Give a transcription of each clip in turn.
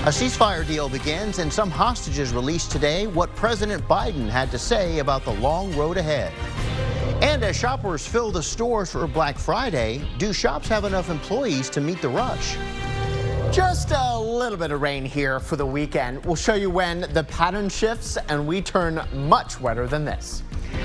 A ceasefire deal begins and some hostages released today. What President Biden had to say about the long road ahead. And as shoppers fill the stores for Black Friday, do shops have enough employees to meet the rush? Just a little bit of rain here for the weekend. We'll show you when the pattern shifts and we turn much wetter than this.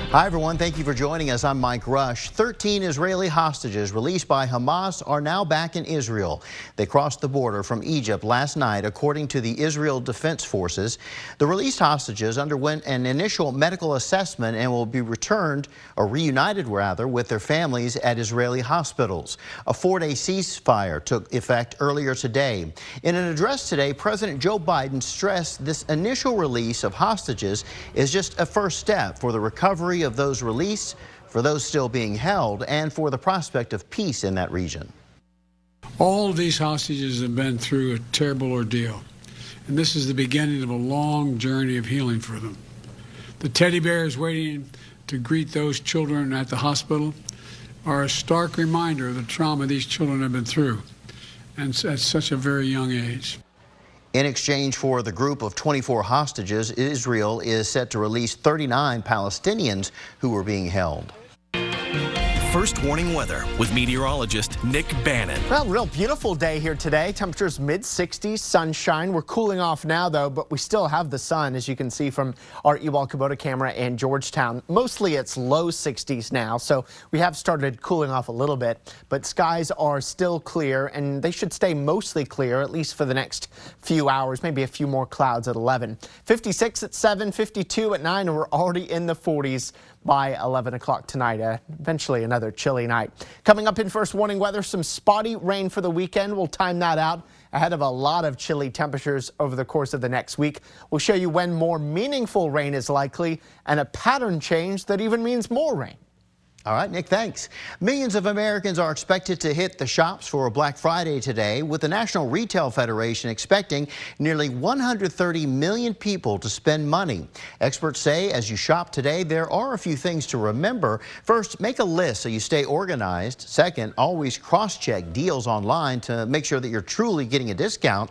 Hi, everyone. Thank you for joining us. I'm Mike Rush. 13 Israeli hostages released by Hamas are now back in Israel. They crossed the border from Egypt last night, according to the Israel Defense Forces. The released hostages underwent an initial medical assessment and will be returned, or reunited rather, with their families at Israeli hospitals. A 4-day ceasefire took effect earlier today. In an address today, President Joe Biden stressed this initial release of hostages is just a first step for the recovery of those released, for those still being held, and for the prospect of peace in that region. All of these hostages have been through a terrible ordeal, and this is the beginning of a long journey of healing for them. The teddy bears waiting to greet those children at the hospital are a stark reminder of the trauma these children have been through, and at such a very young age. In exchange for the group of 24 hostages, Israel is set to release 39 Palestinians who were being held. First warning weather with meteorologist Nick Bannon. Well, real beautiful day here today. Temperatures mid-60s, sunshine. We're cooling off now, though, but we still have the sun, as you can see from our Ewald Kubota camera in Georgetown. Mostly it's low 60s now, so we have started cooling off a little bit, but skies are still clear, and they should stay mostly clear, at least for the next few hours, maybe a few more clouds at 11. 56 at 7, 52 at 9, and we're already in the 40s by 11 o'clock tonight. Eventually another chilly night. Coming up in first warning weather, some spotty rain for the weekend. We'll time that out ahead of a lot of chilly temperatures over the course of the next week. We'll show you when more meaningful rain is likely and a pattern change that even means more rain. All right, Nick, thanks. Millions of Americans are expected to hit the shops for a Black Friday today, with the National Retail Federation expecting nearly 130 million people to spend money. Experts say as you shop today, there are a few things to remember. First, make a list so you stay organized. Second, always cross-check deals online to make sure that you're truly getting a discount.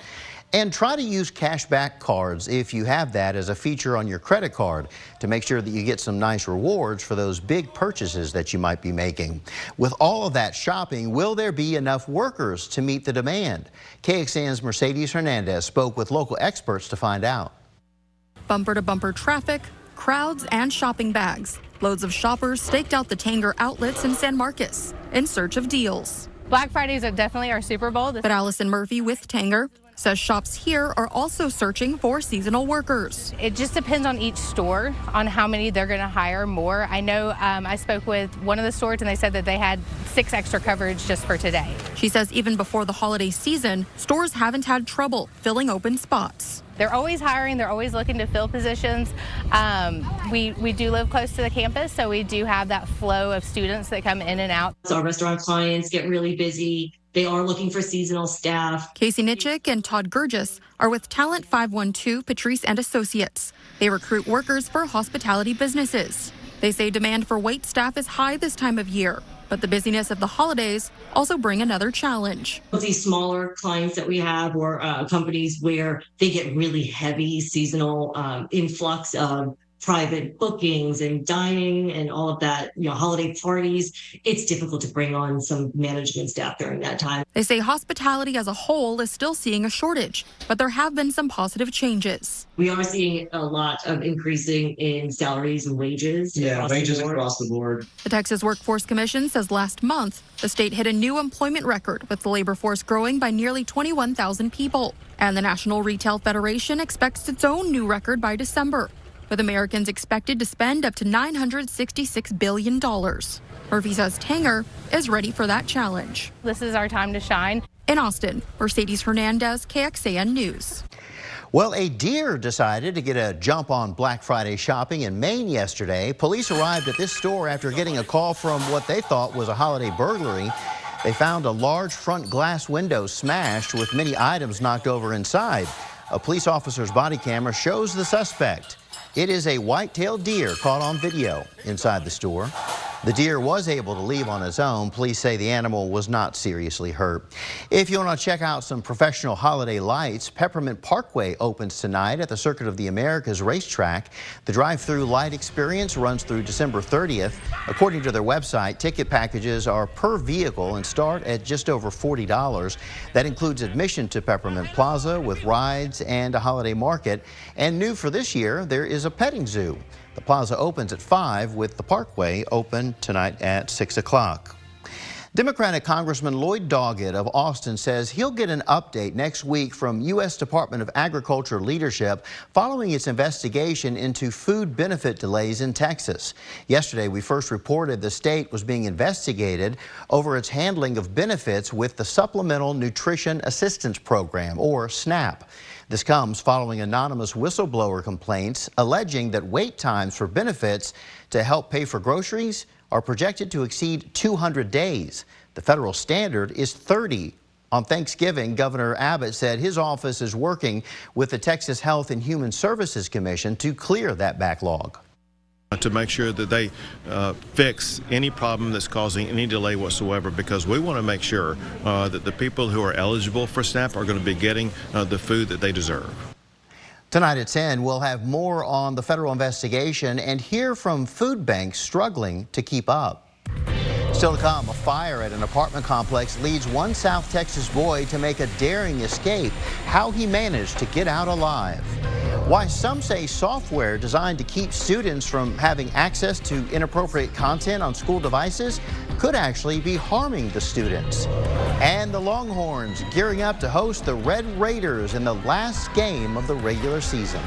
And try to use cashback cards if you have that as a feature on your credit card to make sure that you get some nice rewards for those big purchases that you might be making. With all of that shopping, will there be enough workers to meet the demand? KXAN's Mercedes Hernandez spoke with local experts to find out. Bumper-to-bumper traffic, crowds, and shopping bags. Loads of shoppers staked out the Tanger outlets in San Marcos in search of deals. Black Fridays are definitely our Super Bowl. But Allison Murphy with Tanger says shops here are also searching for seasonal workers. It just depends on each store on how many they're going to hire more. I know I spoke with one of the stores and they said that they had 6 extra coverage just for today. She says even before the holiday season, stores haven't had trouble filling open spots. They're always hiring. They're always looking to fill positions. We do live close to the campus, so we do have that flow of students that come in and out. So our restaurant clients get really busy. They are looking for seasonal staff. Casey Nitchik and Todd Gurgis are with Talent 512 Patrice and Associates. They recruit workers for hospitality businesses. They say demand for wait staff is high this time of year, but the busyness of the holidays also bring another challenge. These smaller clients that we have or companies where they get really heavy seasonal influx of private bookings and dining and all of that, holiday parties, it's difficult to bring on some management staff during that time. They say hospitality as a whole is still seeing a shortage, but there have been some positive changes. We are seeing a lot of increasing in salaries and wages. Wages across the board. The Texas Workforce Commission says last month, the state hit a new employment record with the labor force growing by nearly 21,000 people. And the National Retail Federation expects its own new record by December, with Americans expected to spend up to $966 billion. Murphy says Tanger is ready for that challenge. This is our time to shine. In Austin, Mercedes Hernandez, KXAN News. Well, a deer decided to get a jump on Black Friday shopping in Maine yesterday. Police arrived at this store after getting a call from what they thought was a holiday burglary. They found a large front glass window smashed with many items knocked over inside. A police officer's body camera shows the suspect. It is a white-tailed deer caught on video inside the store. The deer was able to leave on its own. Police say the animal was not seriously hurt. If you want to check out some professional holiday lights, Peppermint Parkway opens tonight at the Circuit of the Americas racetrack. The drive-through light experience runs through December 30th. According to their website, ticket packages are per vehicle and start at just over $40. That includes admission to Peppermint Plaza with rides and a holiday market. And new for this year, there is a petting zoo. The plaza opens at 5 with the Parkway open tonight at 6 o'clock. Democratic Congressman Lloyd Doggett of Austin says he'll get an update next week from U.S. Department of Agriculture leadership following its investigation into food benefit delays in Texas. Yesterday, we first reported the state was being investigated over its handling of benefits with the Supplemental Nutrition Assistance Program, or SNAP. This comes following anonymous whistleblower complaints alleging that wait times for benefits to help pay for groceries are projected to exceed 200 days. The federal standard is 30. On Thanksgiving, Governor Abbott said his office is working with the Texas Health and Human Services Commission to clear that backlog, to make sure that they fix any problem that's causing any delay whatsoever, because we want to make sure that the people who are eligible for SNAP are going to be getting the food that they deserve. Tonight at 10, we'll have more on the federal investigation and hear from food banks struggling to keep up. Still to come, a fire at an apartment complex leads one South Texas boy to make a daring escape. How he managed to get out alive. Why some say software designed to keep students from having access to inappropriate content on school devices could actually be harming the students. And the Longhorns gearing up to host the Red Raiders in the last game of the regular season.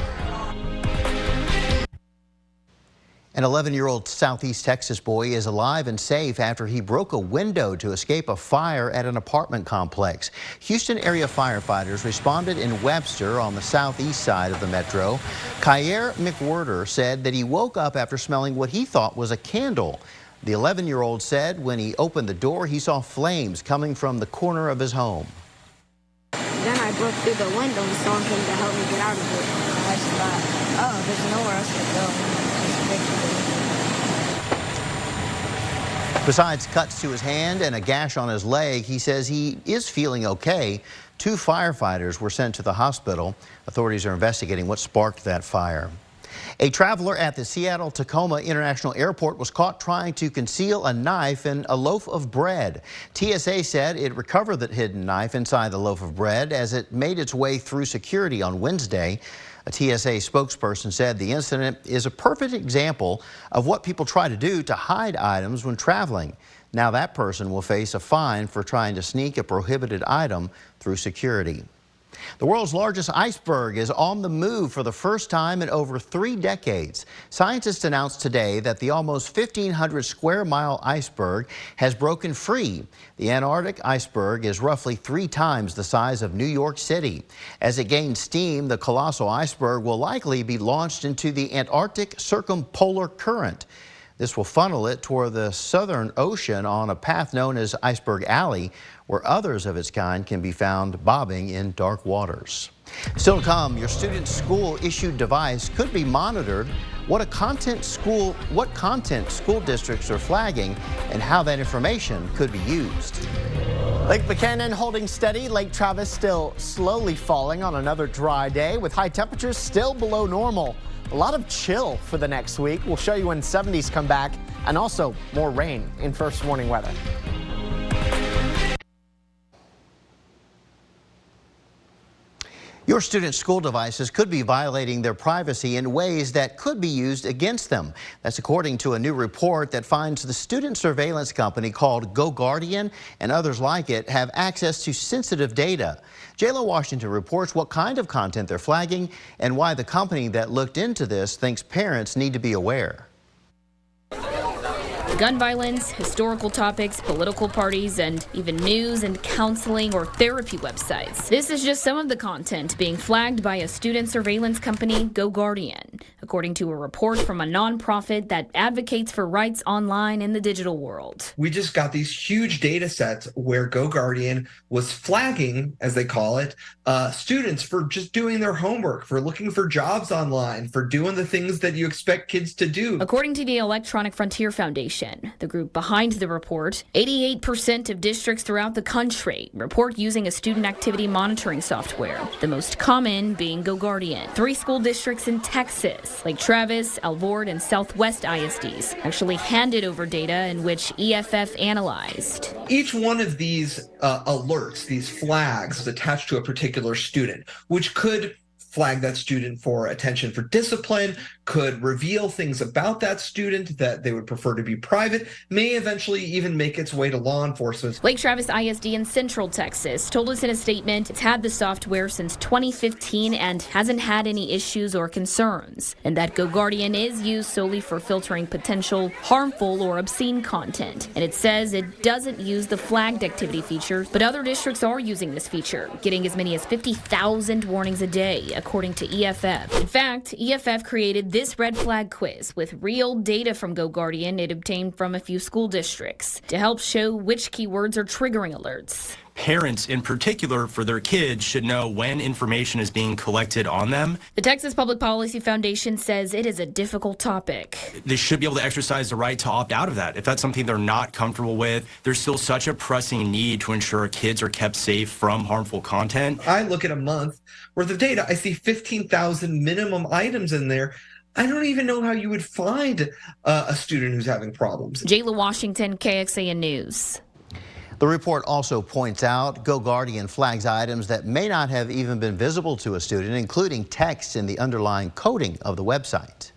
An 11-year-old Southeast Texas boy is alive and safe after he broke a window to escape a fire at an apartment complex. Houston area firefighters responded in Webster on the southeast side of the metro. Kyer McWhirter said that he woke up after smelling what he thought was a candle. The 11-year-old said when he opened the door, he saw flames coming from the corner of his home. Then I broke through the window and someone came to help me get out of it. I just thought, oh, there's nowhere else to go. Besides cuts to his hand and a gash on his leg, he says he is feeling okay. 2 firefighters were sent to the hospital. Authorities are investigating what sparked that fire. A traveler at the Seattle-Tacoma International Airport was caught trying to conceal a knife in a loaf of bread. TSA said it recovered the hidden knife inside the loaf of bread as it made its way through security on Wednesday. A TSA spokesperson said the incident is a perfect example of what people try to do to hide items when traveling. Now that person will face a fine for trying to sneak a prohibited item through security. The world's largest iceberg is on the move for the first time in over 3 decades. Scientists announced today that the almost 1,500 square mile iceberg has broken free. The Antarctic iceberg is roughly 3 times the size of New York City. As it gains steam, the colossal iceberg will likely be launched into the Antarctic circumpolar current. This will funnel it toward the Southern Ocean on a path known as Iceberg Alley, where others of its kind can be found bobbing in dark waters. Still to come, your student's school-issued device could be monitored, what content school districts are flagging, and how that information could be used. Lake Buchanan holding steady, Lake Travis still slowly falling on another dry day with high temperatures still below normal. A lot of chill for the next week. We'll show you when 70s come back and also more rain in first warning weather. Your students' school devices could be violating their privacy in ways that could be used against them. That's according to a new report that finds the student surveillance company called GoGuardian and others like it have access to sensitive data. JLo Washington reports what kind of content they're flagging and why the company that looked into this thinks parents need to be aware. Gun violence, historical topics, political parties, and even news and counseling or therapy websites. This is just some of the content being flagged by a student surveillance company, GoGuardian. according to a report from a nonprofit that advocates for rights online in the digital world. We just got these huge data sets where GoGuardian was flagging, as they call it, students for just doing their homework, for looking for jobs online, for doing the things that you expect kids to do. According to the Electronic Frontier Foundation, the group behind the report, 88% of districts throughout the country report using a student activity monitoring software, the most common being GoGuardian. 3 school districts in Texas, like Travis, Alvord, and Southwest ISDs, actually handed over data in which EFF analyzed. Each one of these alerts, these flags, is attached to a particular student, which could flag that student for attention for discipline, could reveal things about that student that they would prefer to be private, may eventually even make its way to law enforcement. Lake Travis ISD in Central Texas told us in a statement it's had the software since 2015 and hasn't had any issues or concerns, and that GoGuardian is used solely for filtering potential harmful or obscene content. And it says it doesn't use the flagged activity feature, but other districts are using this feature, getting as many as 50,000 warnings a day, according to EFF. In fact, EFF created this red flag quiz with real data from GoGuardian it obtained from a few school districts to help show which keywords are triggering alerts. Parents, in particular, for their kids, should know when information is being collected on them. The Texas Public Policy Foundation says it is a difficult topic. They should be able to exercise the right to opt out of that. If that's something they're not comfortable with, there's still such a pressing need to ensure kids are kept safe from harmful content. I look at a month worth of data, I see 15,000 minimum items in there. I don't even know how you would find a student who's having problems. Jayla Washington, KXAN News. The report also points out GoGuardian flags items that may not have even been visible to a student, including text in the underlying coding of the website.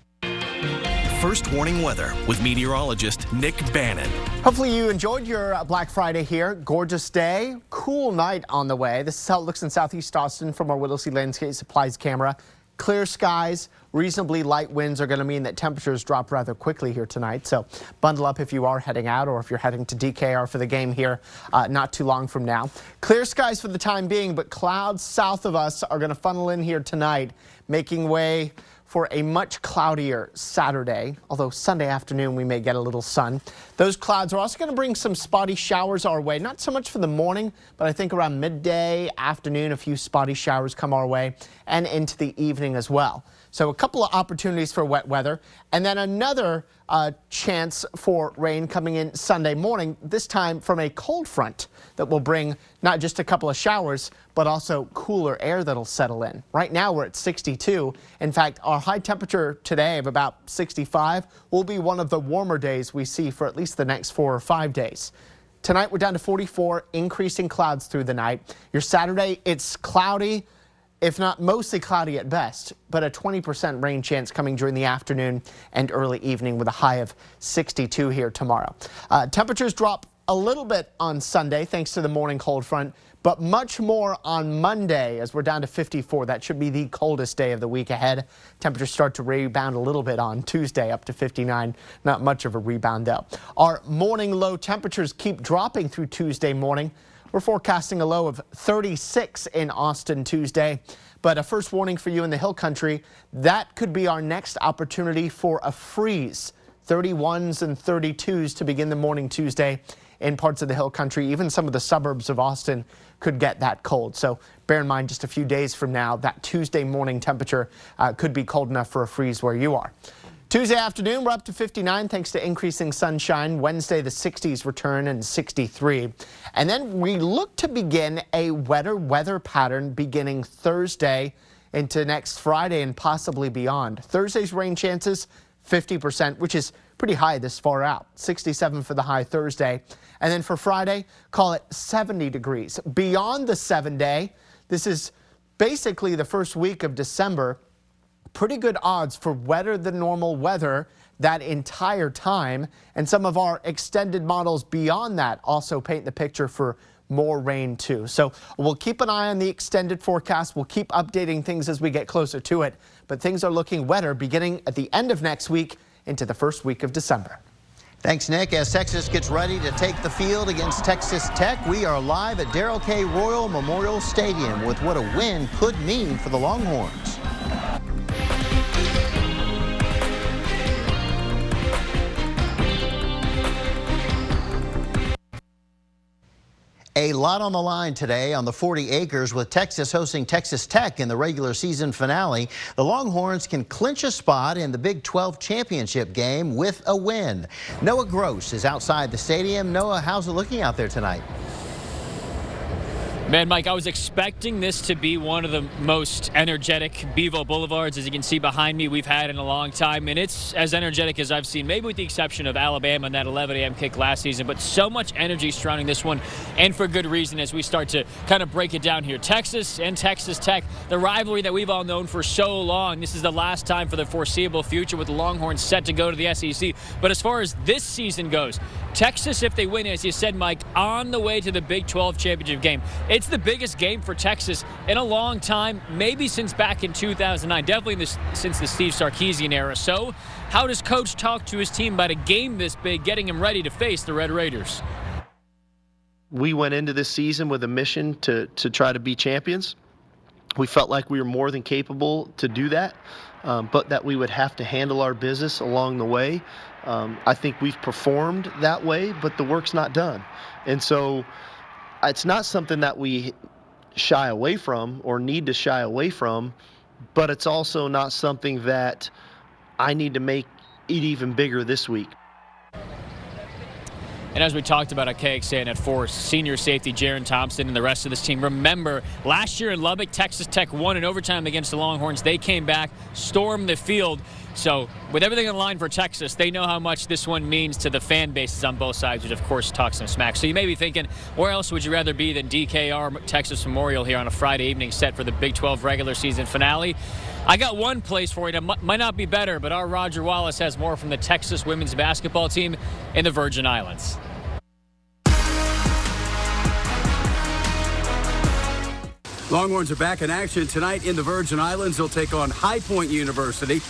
First warning weather with meteorologist Nick Bannon. Hopefully you enjoyed your Black Friday here. Gorgeous day, cool night on the way. This is how it looks in southeast Austin from our Whittlesey Landscape Supplies camera. Clear skies, reasonably light winds are going to mean that temperatures drop rather quickly here tonight. So bundle up if you are heading out or if you're heading to DKR for the game here not too long from now. Clear skies for the time being, but clouds south of us are going to funnel in here tonight, making way for a much cloudier Saturday, although Sunday afternoon we may get a little sun. Those clouds are also going to bring some spotty showers our way, not so much for the morning, but I think around midday, afternoon, a few spotty showers come our way and into the evening as well. So a couple of opportunities for wet weather, and then another chance for rain coming in Sunday morning, this time from a cold front that will bring not just a couple of showers, but also cooler air that'll settle in. Right now we're at 62. In fact, our high temperature today of about 65 will be one of the warmer days we see for at least the next 4 or 5 days. Tonight we're down to 44, increasing clouds through the night. Your Saturday, it's cloudy, if not mostly cloudy at best, but a 20% rain chance coming during the afternoon and early evening with a high of 62 here tomorrow. Temperatures drop a little bit on Sunday thanks to the morning cold front, but much more on Monday as we're down to 54. That should be the coldest day of the week ahead. Temperatures start to rebound a little bit on Tuesday up to 59. Not much of a rebound though. Our morning low temperatures keep dropping through Tuesday morning. We're forecasting a low of 36 in Austin Tuesday, but a first warning for you in the Hill Country, that could be our next opportunity for a freeze. 31s and 32s to begin the morning Tuesday in parts of the Hill Country. Even some of the suburbs of Austin could get that cold. So bear in mind just a few days from now, that Tuesday morning temperature could be cold enough for a freeze where you are. Tuesday afternoon, we're up to 59 thanks to increasing sunshine. Wednesday, the 60s return and 63. And then we look to begin a wetter weather pattern beginning Thursday into next Friday and possibly beyond. Thursday's rain chances, 50%, which is pretty high this far out. 67 for the high Thursday. And then for Friday, call it 70 degrees. Beyond the 7-day, this is basically the first week of December. Pretty good odds for wetter than normal weather that entire time. And some of our extended models beyond that also paint the picture for more rain too. So we'll keep an eye on the extended forecast. We'll keep updating things as we get closer to it. But things are looking wetter beginning at the end of next week into the first week of December. Thanks, Nick. As Texas gets ready to take the field against Texas Tech, we are live at Darrell K. Royal Memorial Stadium with what a win could mean for the Longhorns. A lot on the line today on the 40 acres with Texas hosting Texas Tech in the regular season finale. The Longhorns can clinch a spot in the Big 12 championship game with a win. Noah Gross is outside the stadium. Noah, how's it looking out there tonight? Man, Mike, I was expecting this to be one of the most energetic Bevo Boulevards, as you can see behind me, we've had in a long time. And it's as energetic as I've seen, maybe with the exception of Alabama and that 11 a.m. kick last season. But so much energy surrounding this one, and for good reason, as we start to kind of break it down here. Texas and Texas Tech, the rivalry that we've all known for so long. This is the last time for the foreseeable future with the Longhorns set to go to the SEC. But as far as this season goes, Texas, if they win, as you said, Mike, on the way to the Big 12 championship game. It's the biggest game for Texas in a long time, maybe since back in 2009, definitely since the Steve Sarkisian era. So how does Coach talk to his team about a game this big, getting him ready to face the Red Raiders? We went into this season with a mission to try to be champions. We felt like we were more than capable to do that, but that we would have to handle our business along the way. I think we've performed that way, but the work's not done. And so it's not something that we shy away from or need to shy away from, but it's also not something that I need to make it even bigger this week. And as we talked about at KXAN at 4, senior safety Jaron Thompson and the rest of this team. Remember, last year in Lubbock, Texas Tech won in overtime against the Longhorns. They came back, stormed the field. So with everything on the line for Texas, they know how much this one means to the fan bases on both sides, which of course talks some smack. So you may be thinking, where else would you rather be than DKR Texas Memorial here on a Friday evening set for the Big 12 regular season finale? I got one place for you that might not be better, but our Roger Wallace has more from the Texas women's basketball team in the Virgin Islands. Longhorns are back in action tonight in the Virgin Islands. They'll take on High Point University.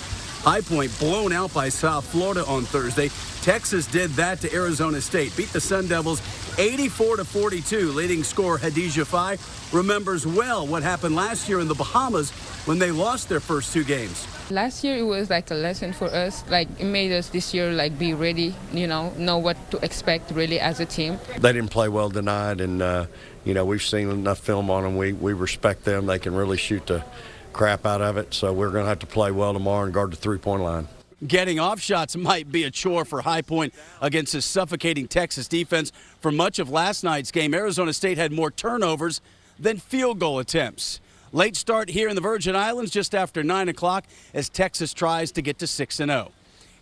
High Point blown out by South Florida on Thursday. Texas did that to Arizona State. Beat the Sun Devils 84-42. Leading scorer Hadijah Faye remembers well what happened last year in the Bahamas when they lost their first 2 games. Last year it was like a lesson for us. Like it made us this year like be ready, know what to expect really as a team. They didn't play well tonight, and we've seen enough film on them. We respect them. They can really shoot the crap out of it, so we're going to have to play well tomorrow and guard the three-point line. Getting off shots might be a chore for High Point against a suffocating Texas defense. For much of last night's game, Arizona State had more turnovers than field goal attempts. Late start here in the Virgin Islands just after 9 o'clock as Texas tries to get to 6-0.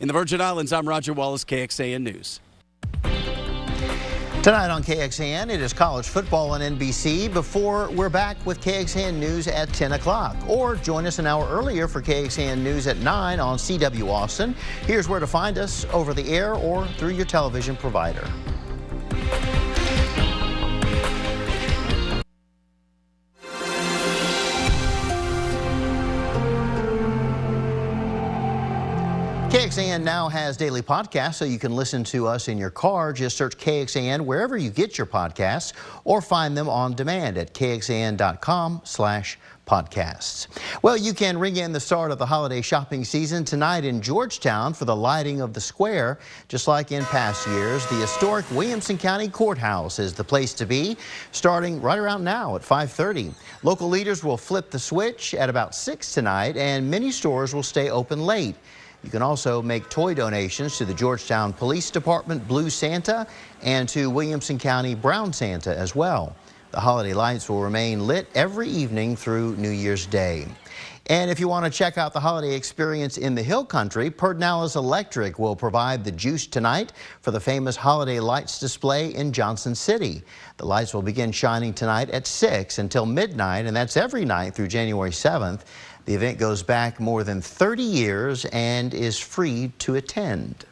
In the Virgin Islands, I'm Roger Wallace, KXAN News. Tonight on KXAN, it is college football on NBC before we're back with KXAN News at 10 o'clock. Or join us an hour earlier for KXAN News at 9 on CW Austin. Here's where to find us over the air or through your television provider. KXAN now has daily podcasts, so you can listen to us in your car. Just search KXAN wherever you get your podcasts or find them on demand at KXAN.com/podcasts. Well, you can ring in the start of the holiday shopping season tonight in Georgetown for the lighting of the square. Just like in past years, the historic Williamson County Courthouse is the place to be, starting right around now at 5:30. Local leaders will flip the switch at about 6 tonight, and many stores will stay open late. You can also make toy donations to the Georgetown Police Department Blue Santa and to Williamson County Brown Santa as well. The holiday lights will remain lit every evening through New Year's Day. And if you want to check out the holiday experience in the Hill Country, Pedernales Electric will provide the juice tonight for the famous holiday lights display in Johnson City. The lights will begin shining tonight at 6 until midnight, and that's every night through January 7th. The event goes back more than 30 years and is free to attend.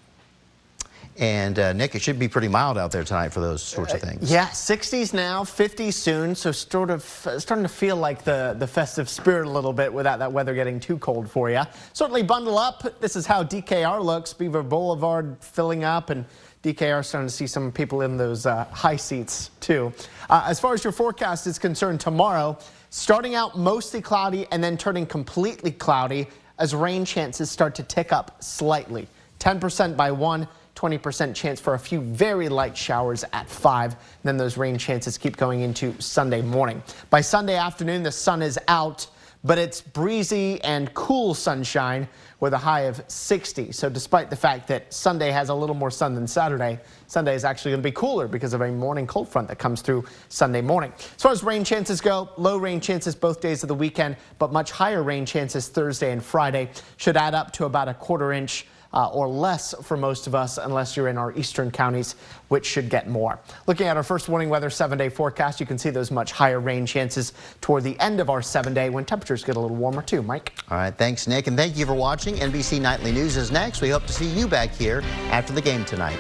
And Nick, it should be pretty mild out there tonight for those sorts of things. Yeah, 60s now, 50s soon, so sort of starting to feel like the festive spirit a little bit without that weather getting too cold for you. Certainly bundle up. This is how DKR looks. Beaver Boulevard filling up, and DKR starting to see some people in those high seats too. As far as your forecast is concerned tomorrow, starting out mostly cloudy and then turning completely cloudy as rain chances start to tick up slightly. 10% by 1, 20% chance for a few very light showers at 5. And then those rain chances keep going into Sunday morning. By Sunday afternoon, the sun is out, but it's breezy and cool sunshine with a high of 60. So despite the fact that Sunday has a little more sun than Saturday, Sunday is actually going to be cooler because of a morning cold front that comes through Sunday morning. As far as rain chances go, low rain chances both days of the weekend, but much higher rain chances Thursday and Friday. Should add up to about a quarter inch or less for most of us, unless you're in our eastern counties, which should get more. Looking at our first warning weather 7-day forecast, you can see those much higher rain chances toward the end of our 7-day when temperatures get a little warmer too. Mike? All right, thanks, Nick, and thank you for watching. NBC Nightly News is next. We hope to see you back here after the game tonight.